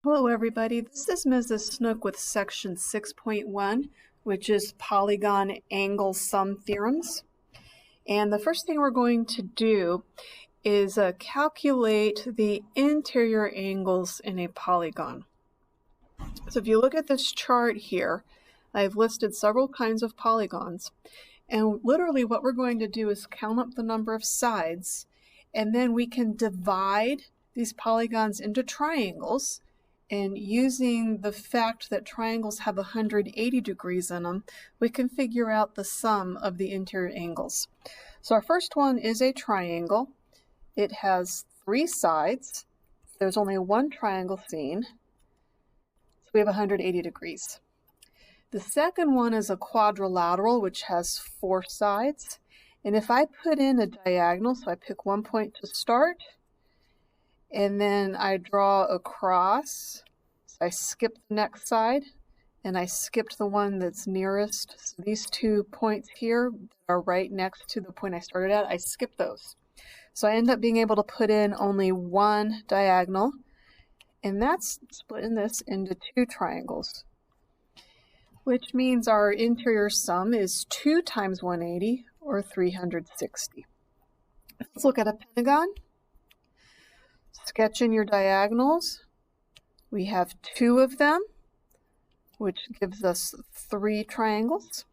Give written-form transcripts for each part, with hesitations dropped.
Hello everybody, this is Mrs. Snook with section 6.1, which is Polygon Angle Sum Theorems. And the first thing we're going to do is calculate the interior angles in a polygon. So if you look at this chart here, I've listed several kinds of polygons. And literally what we're going to do is count up the number of sides, and then we can divide these polygons into triangles. And using the fact that triangles have 180 degrees in them, we can figure out the sum of the interior angles. So our first one is a triangle. It has 3 sides. There's only one triangle seen. So we have 180 degrees. The second one is a quadrilateral, which has 4 sides. And if I put in a diagonal, so I pick one point to start, and then I draw across. So I skip the next side, and I skipped the one that's nearest. So these 2 points here are right next to the point I started at. I skip those. So I end up being able to put in only one diagonal, and that's splitting this into 2 triangles, which means our interior sum is 2 times 180, or 360. Let's look at a pentagon. Sketch in your diagonals. We have 2 of them, which gives us 3 triangles.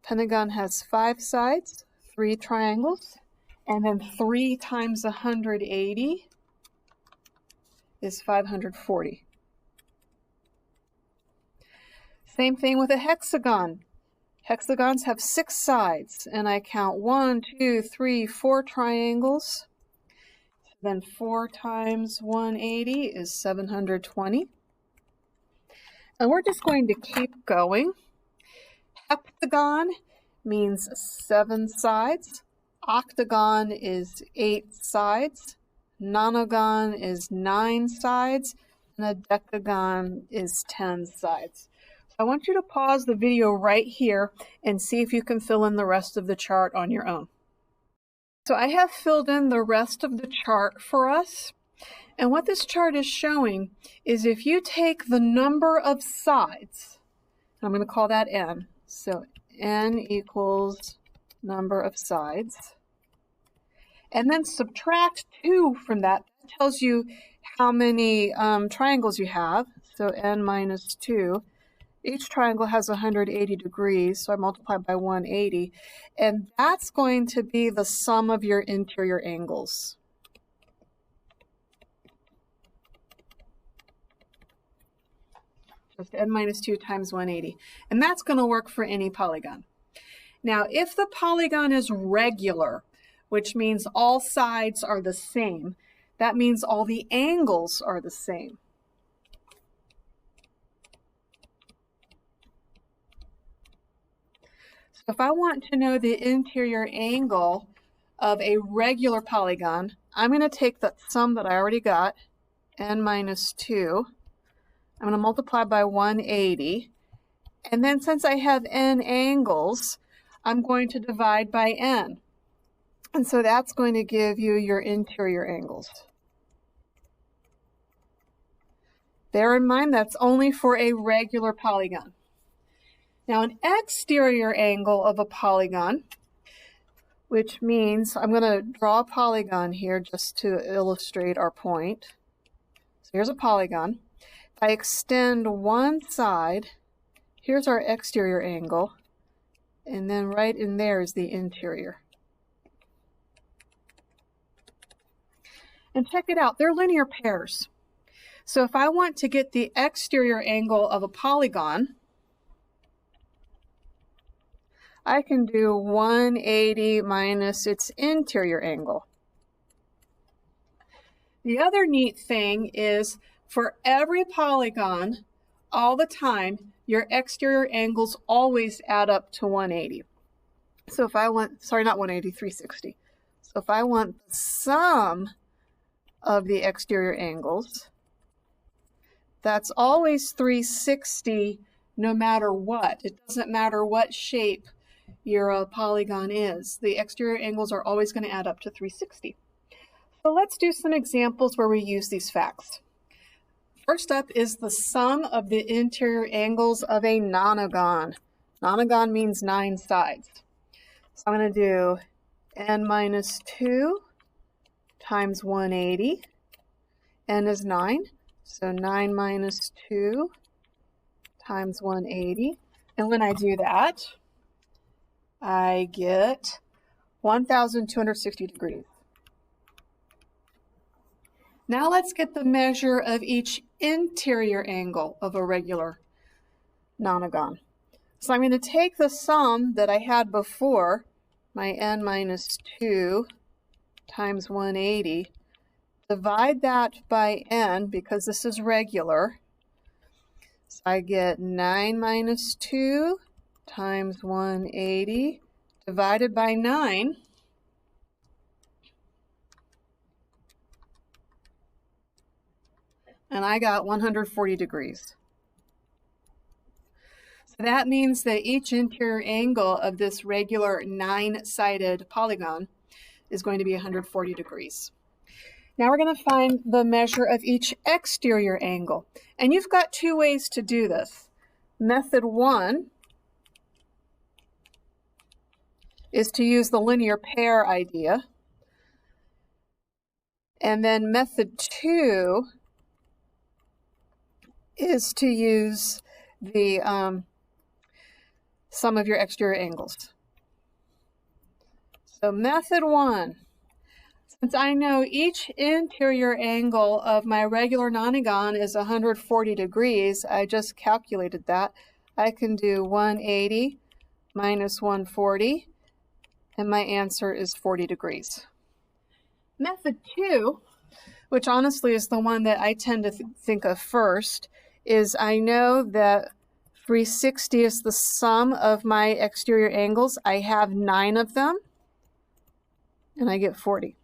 Pentagon has 5 sides, 3 triangles, and then 3 times 180 is 540. Same thing with a hexagon. Hexagons have 6 sides, and I count 1, 2, 3, 4 triangles. Then 4 times 180 is 720. And we're just going to keep going. Heptagon means 7 sides. Octagon is 8 sides. Nonagon is 9 sides. And a decagon is 10 sides. So I want you to pause the video right here and see if you can fill in the rest of the chart on your own. So I have filled in the rest of the chart for us. And what this chart is showing is if you take the number of sides, I'm going to call that n. So n equals number of sides. And then subtract 2 from that. That tells you how many triangles you have. So n minus 2. Each triangle has 180 degrees, so I multiply by 180, and that's going to be the sum of your interior angles. Just n minus 2 times 180, and that's going to work for any polygon. Now, if the polygon is regular, which means all sides are the same, that means all the angles are the same. If I want to know the interior angle of a regular polygon, I'm going to take the sum that I already got, n minus 2. I'm going to multiply by 180. And then since I have n angles, I'm going to divide by n. And so that's going to give you your interior angles. Bear in mind that's only for a regular polygon. Now, an exterior angle of a polygon, which means I'm going to draw a polygon here just to illustrate our point. So here's a polygon. If I extend one side, here's our exterior angle, and then right in there is the interior. And check it out, they're linear pairs. So if I want to get the exterior angle of a polygon, I can do 180 minus its interior angle. The other neat thing is for every polygon, all the time, your exterior angles always add up to 180. So if I want, sorry, not 180, 360. So if I want the sum of the exterior angles, that's always 360 no matter what. It doesn't matter what shape your polygon is. The exterior angles are always going to add up to 360. So let's do some examples where we use these facts. First up is the sum of the interior angles of a nonagon. Nonagon means 9 sides. So I'm going to do n minus 2 times 180. N is 9, so 9 minus 2 times 180. And when I do that, I get 1,260 degrees. Now let's get the measure of each interior angle of a regular nonagon. So I'm going to take the sum that I had before, my n minus 2 times 180, divide that by n because this is regular. So I get 9 minus 2 times 180 divided by 9. And I got 140 degrees. So that means that each interior angle of this regular 9-sided polygon is going to be 140 degrees. Now we're going to find the measure of each exterior angle. And you've got 2 ways to do this. Method 1 is to use the linear pair idea. And then method 2 is to use the sum of your exterior angles. So method 1, since I know each interior angle of my regular nonagon is 140 degrees, I just calculated that. I can do 180 minus 140, and my answer is 40 degrees. Method 2, which honestly is the one that I tend to think of first, is I know that 360 is the sum of my exterior angles. I have 9 of them, and I get 40.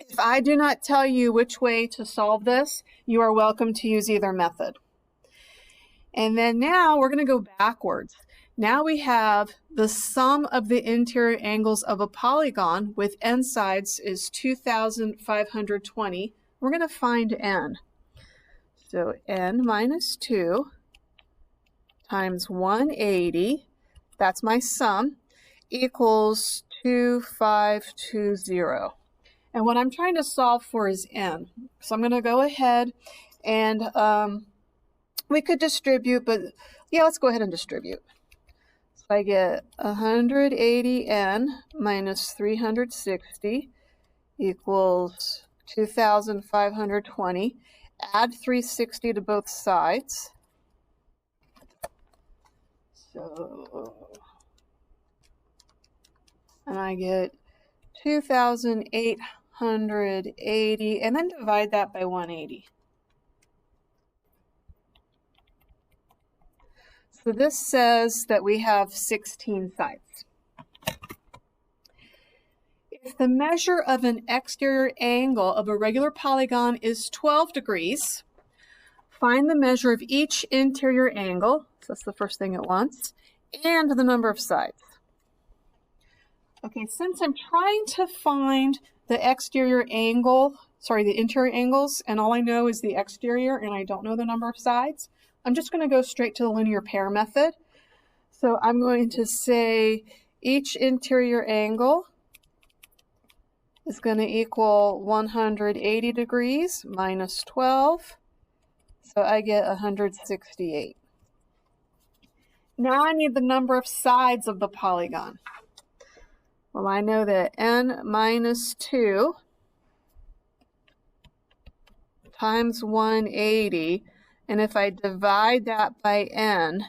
If I do not tell you which way to solve this, you are welcome to use either method. And then now we're going to go backwards. Now we have the sum of the interior angles of a polygon with n sides is 2,520. We're going to find n. So n minus 2 times 180, that's my sum, equals 2520. And what I'm trying to solve for is n. So I'm going to go ahead and we could distribute, but yeah, let's go ahead and distribute. So I get 180n minus 360 equals 2,520. Add 360 to both sides. And I get 2,880, and then divide that by 180. So this says that we have 16 sides. If the measure of an exterior angle of a regular polygon is 12 degrees, find the measure of each interior angle, so that's the first thing it wants, and the number of sides. Okay, since I'm trying to find the exterior angle, the interior angles, and all I know is the exterior and I don't know the number of sides, I'm just going to go straight to the linear pair method. So I'm going to say each interior angle is going to equal 180 degrees minus 12. So I get 168. Now I need the number of sides of the polygon. Well, I know that n minus 2 times 180, and if I divide that by n,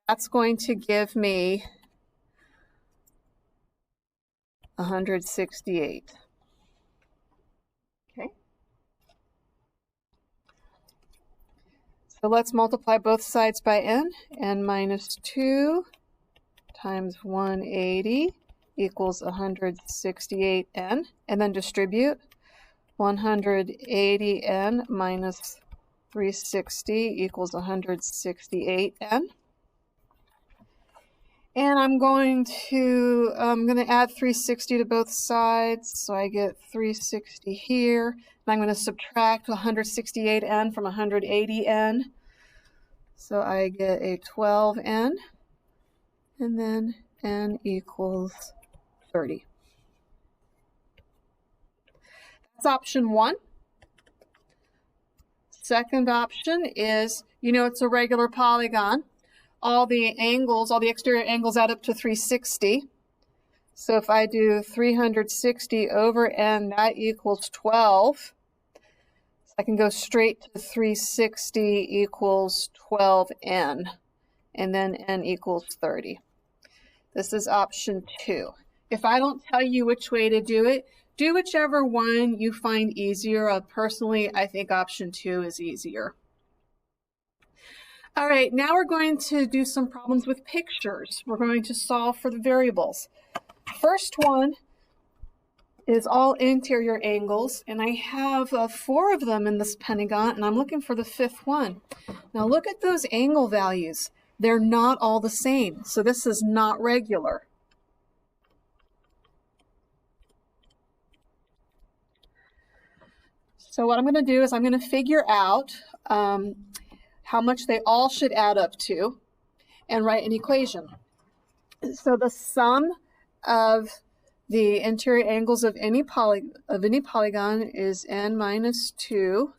that's going to give me 168. Okay. So let's multiply both sides by n. n minus 2 times 180 equals 168n, and then distribute. 180n minus 360 equals 168n. And I'm going to add 360 to both sides, so I get 360 here. And I'm going to subtract 168n from 180n. So I get a 12n, and then n equals 30. That's option 1. Second option is, it's a regular polygon. All the angles, all the exterior angles add up to 360. So if I do 360 over n, that equals 12. So I can go straight to 360 equals 12n, and then n equals 30. This is option 2. If I don't tell you which way to do it, do whichever one you find easier. Personally, I think option 2 is easier. All right, now we're going to do some problems with pictures. We're going to solve for the variables. First one is all interior angles, and I have 4 of them in this pentagon, and I'm looking for the 5th one. Now look at those angle values. They're not all the same, so this is not regular. So what I'm going to do is I'm going to figure out how much they all should add up to and write an equation. So the sum of the interior angles of any polygon is n minus 2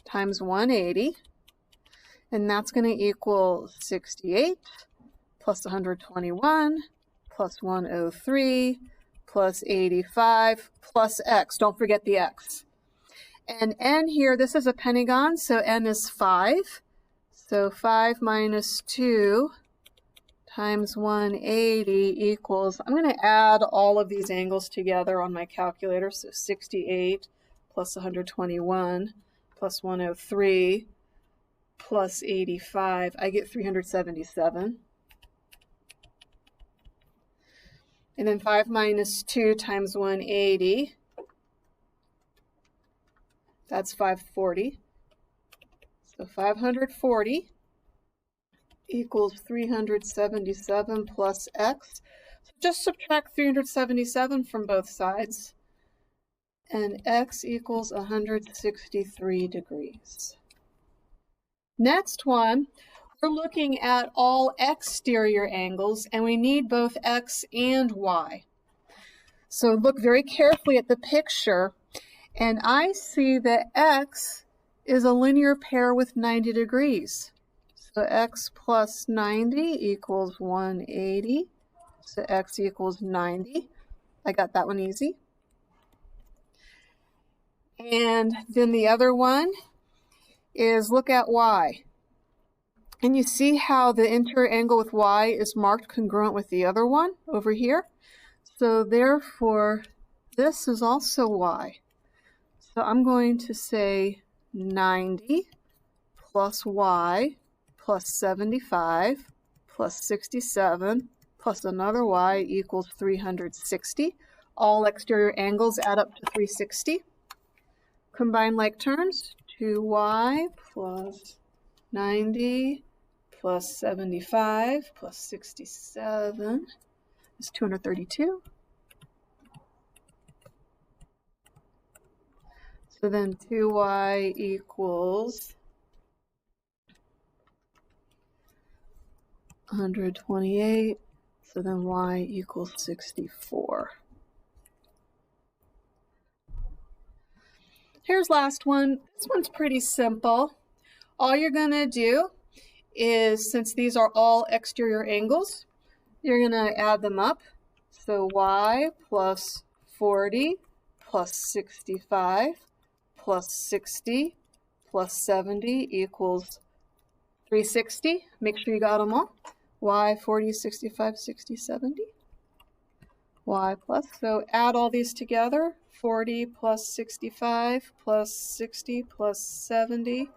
times 180, and that's going to equal 68 plus 121 plus 103 plus 85 plus x. Don't forget the x. And n here, this is a pentagon, so n is 5. So 5 minus 2 times 180 equals, I'm going to add all of these angles together on my calculator. So 68 plus 121 plus 103 plus 85. I get 377. And then 5 minus 2 times 180. That's 540. So 540 equals 377 plus x. So just subtract 377 from both sides, and x equals 163 degrees. Next one, we're looking at all exterior angles, and we need both x and y. So look very carefully at the picture, and I see that x is a linear pair with 90 degrees. So x plus 90 equals 180. So x equals 90. I got that one easy. And then the other one is look at y. And you see how the interior angle with y is marked congruent with the other one over here? So therefore, this is also y. So I'm going to say 90 plus y plus 75 plus 67 plus another y equals 360. All exterior angles add up to 360. Combine like terms, 2y plus 90 plus 75 plus 67 is 232. So then 2y equals 128. So then y equals 64. Here's last one. This one's pretty simple. All you're going to do is, since these are all exterior angles, you're going to add them up. So y plus 40 plus 65 plus 60 plus 70 equals 360. Make sure you got them all. Y 40, 65, 60, 70. Y plus, so add all these together. 40 plus 65 plus 60 plus 70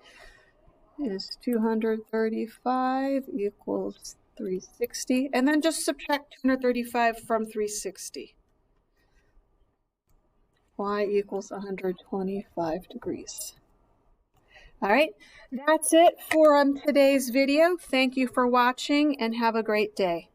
is 235 equals 360. And then just subtract 235 from 360. Y equals 125 degrees. All right, that's it for today's video. Thank you for watching and have a great day.